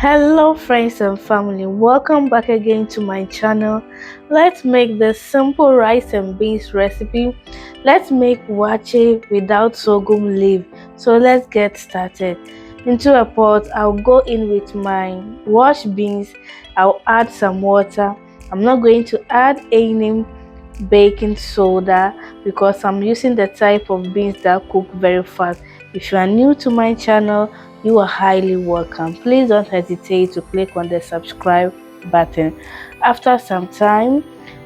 Hello friends and family, welcome back again to my channel. Let's make this simple rice and beans recipe. Let's make waakye without sorghum leaf. So let's get started. Into a pot, I'll go in with my washed beans. I'll add some water. I'm not going to add any baking soda because I'm using the type of beans that cook very fast. If you are new to my channel, you are highly welcome. Please don't hesitate to click on the subscribe button. After some time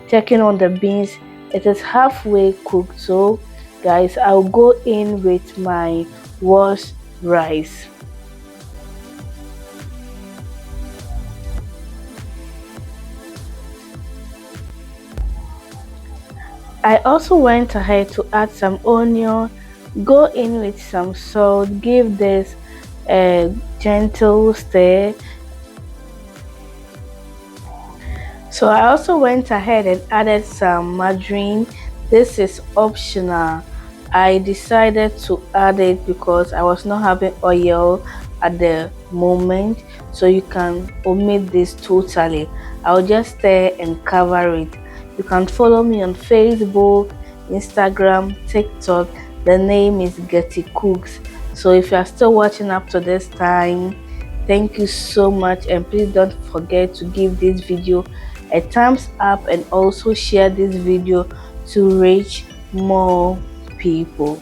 checking on the beans, it is halfway cooked. So guys, I'll go in with my washed rice. I also went ahead to add some onion, go in with some salt, give this a gentle stir. So I also went ahead and added some margarine. This is optional. I decided to add it because I was not having oil at the moment, so you can omit this totally. I'll just stir and cover it. You can follow me on Facebook, Instagram, TikTok. The name is Getty Cooks. So if you are still watching up to this time, thank you so much, and please don't forget to give this video a thumbs up and also share this video to reach more people.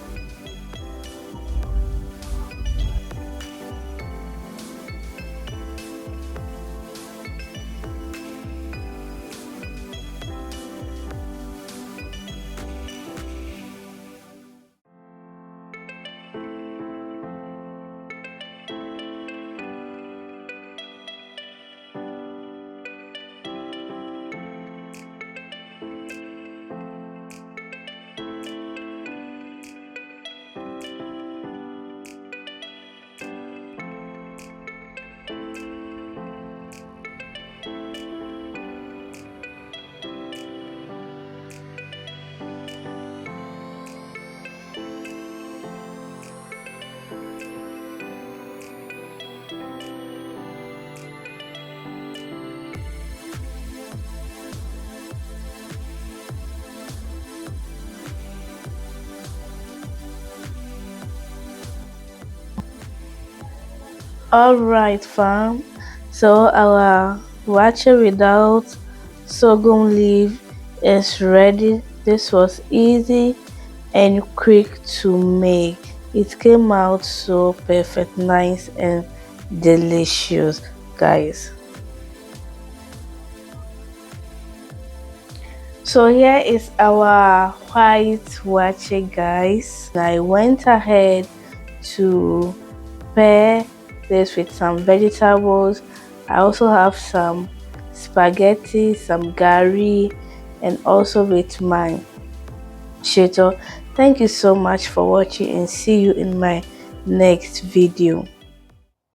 Alright fam, so our waakye without sorghum leaf is ready. This was easy and quick to make. It came out so perfect, nice and delicious, guys. So here is our white waakye, guys. I went ahead to pair this with some vegetables. I also have some spaghetti, some gari, and also with my shito. Thank you so much for watching, and see you in my next video.